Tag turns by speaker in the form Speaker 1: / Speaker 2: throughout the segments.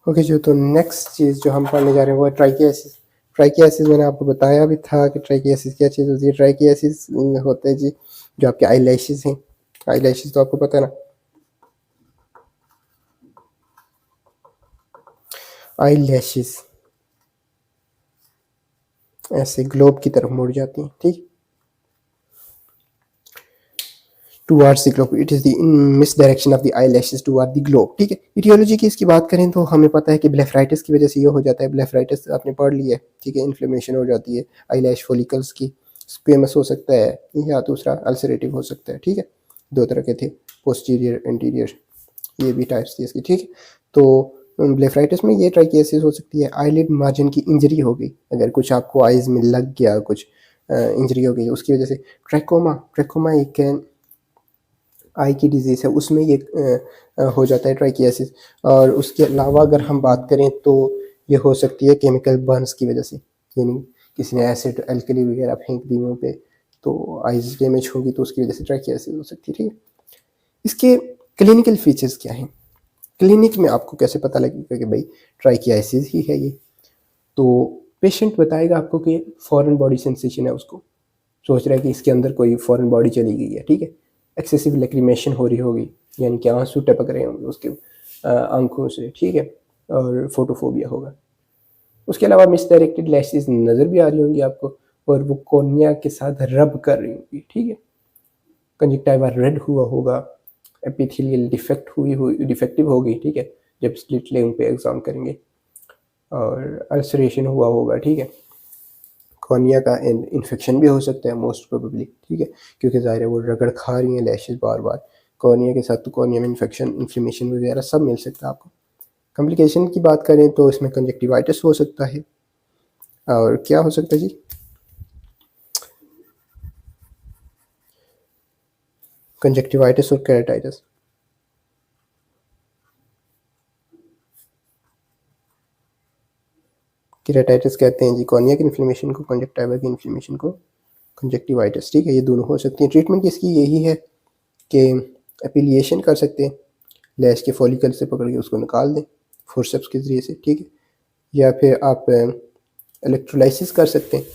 Speaker 1: Okay जी, तो next चीज़ जो हम पढ़ने जा रहे हैं वो है ट्राइकियासिस। ट्राइकियासिस मैंने आपको बताया भी था कि ट्राइकियासिस क्या चीज़ होती है। ट्राइकियासिस होता है जी जो आपके आई लैशेस हैं। आई लैशेस तो आपको पता है ना, आई लैशेस ऐसे ग्लोब की तरफ मुड़ जाती हैं, ठीक। Towards the globe, it is the miss direction of the eye lashes toward the globe, ठीक है। इटियोलॉजी की इसकी बात करें तो हमें पता है कि ब्लेफराइटिस की वजह से ये हो जाता है। ब्लेफराइटिस आपने पढ़ लिया है, ठीक है। इन्फ्लेमेशन हो जाती है आई लैश फॉलिकल्स की, स्क्वेमस हो सकता है या दूसरा अल्सरेटिव हो सकता है, ठीक है। दो तरह के थे, पोस्टीरियर एंटीरियर, ये भी टाइप्स थी इसकी, ठीक है। तो ब्लेफराइटिस में ये ट्राइकियासिस हो सकती है। आईलिड मार्जिन की इंजरी हो गई, अगर कुछ आपको आइज में लग गया, कुछ इंजरी हो गई उसकी वजह से। ट्रैकोमा, ट्रैकोमा एक आई की डिजीज़ है, उसमें ये हो जाता है ट्राइकियासिस। और उसके अलावा अगर हम बात करें तो ये हो सकती है केमिकल बर्न्स की वजह से, यानी किसी ने एसिड एल्कली वगैरह फेंक दी मुँह पे तो आइज डैमेज होगी तो उसकी वजह से ट्राइकियासिस हो सकती है, ठीक है। इसके क्लिनिकल फीचर्स क्या हैं? क्लिनिक में आपको कैसे पता लगेगा कि भाई ट्राइकियासिस ही है ये? तो पेशेंट बताएगा आपको कि फॉरेन बॉडी सेंसेशन है, उसको सोच रहा है कि इसके अंदर कोई फॉरेन बॉडी चली गई है, ठीक है। एक्सेसिव लेक्रीमेशन हो रही होगी, यानी कि आंसू टपक रहे होंगे उसके आंखों से, ठीक है। और फोटोफोबिया होगा। उसके अलावा मिसडायरेक्टेड लैशेस नज़र भी आ रही होंगी आपको, और वो कॉर्निया के साथ रब कर रही होंगी, ठीक है। कंजक्टिवा रेड हुआ होगा, एपिथेलियल डिफेक्टिव होगी, ठीक है, जब स्लिट लेंस पे एग्जाम करेंगे। और अल्सरेशन हुआ होगा, ठीक है। कॉर्निया का इन्फेक्शन भी हो सकता है मोस्ट प्रोबेबली, ठीक है, क्योंकि ज़ाहिर है वो रगड़ खा रही हैं लैशेस बार बार। कॉर्निया के साथ तो कॉर्निया में इन्फेक्शन, इन्फ्लेमेशन वगैरह सब मिल सकता है आपको। कॉम्प्लिकेशन की बात करें तो इसमें कंजक्टिवाइटिस हो सकता है, और क्या हो सकता है जी, कंजक्टिवाइटिस और केराटाइटिस। केराटाइटिस कहते हैं जी कॉर्निया की इन्फ्लेमेशन को, कंजक्टिवा की इन्फ्लेमेशन को कंजक्टिवाइटिस, ठीक है। ये दोनों हो सकती हैं। ट्रीटमेंट इसकी यही है कि एपिलिएशन कर सकते हैं, लैश के फॉलिकल से पकड़ के उसको निकाल दें फोर्सेप्स के ज़रिए से, ठीक है। या फिर आप इलेक्ट्रोलाइसिस कर सकते हैं,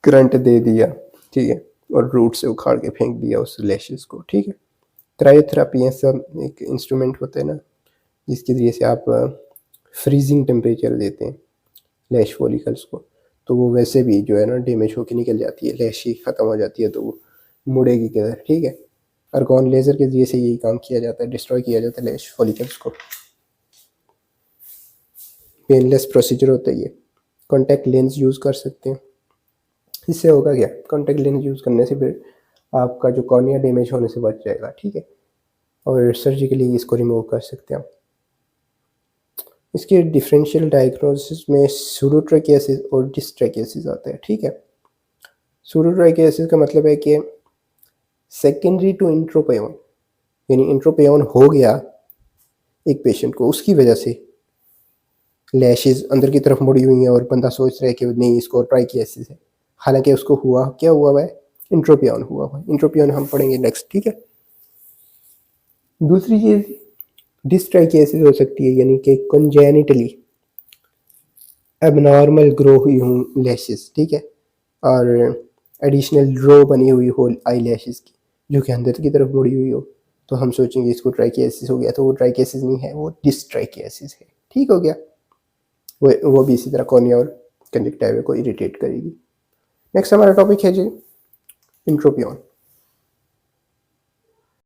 Speaker 1: करंट दे दिया, ठीक है, और रूट से उखाड़ के फेंक दिया उस लैशेस को, ठीक है। क्रायोथेरेपी है सब, एक इंस्ट्रूमेंट होता है ना जिसके ज़रिए से आप फ्रीजिंग टेम्परेचर देते हैं लैश फॉलिकल्स को, तो वो वैसे भी जो है ना डैमेज होकर निकल जाती है, लैश ही ख़त्म हो जाती है, तो वो मुड़ेगी किधर, ठीक है। आर्गॉन लेज़र के ज़रिए से यही काम किया जाता है, डिस्ट्रॉय किया जाता है लैश फॉलिकल्स को। पेनलेस प्रोसीजर होता है ये। कॉन्टैक्ट लेंस यूज़ कर सकते हैं। इससे होगा क्या, कॉन्टैक्ट लेंस यूज़ करने से फिर आपका जो कॉर्निया डैमेज होने से बच जाएगा, ठीक है। और सर्जिकली इसको रिमूव कर सकते हैं। इसके डिफरेंशियल डायग्नोसिस में सूडोट्रैकियासिस और डिस्ट्रैकियासिस आता है, ठीक है। सूडोट्रैकियासिस का मतलब है कि सेकेंडरी टू इंट्रोपियन, यानी इंट्रोपियन हो गया एक पेशेंट को, उसकी वजह से लैशेस अंदर की तरफ मुड़ी हुई हैं और बंदा सोच रहा है कि नहीं इसको ट्राइकियासिस है, हालांकि उसको हुआ क्या हुआ है, इंट्रोपियन हुआ हुआ। इंट्रोपियन हम पढ़ेंगे नेक्स्ट, ठीक है। दूसरी चीज़ डिस्ट्राइकियासिस हो सकती है, यानी कि कंजेनिटली एबनॉर्मल ग्रो हुई हूँ लैशेस, ठीक है, और एडिशनल रो बनी हुई हो आई लैशेस की जो कि अंदर की तरफ मुड़ी हुई हो, तो हम सोचेंगे इसको ट्राइकियासिस हो गया, तो वो ट्राइकियासिस नहीं है, वो डिस्ट्राइकियासिस है, ठीक हो गया। वो भी इसी तरह कॉर्निया और कंजक्टिवा को इरिटेट करेगी। नेक्स्ट हमारा टॉपिक है जी इंट्रोपियन।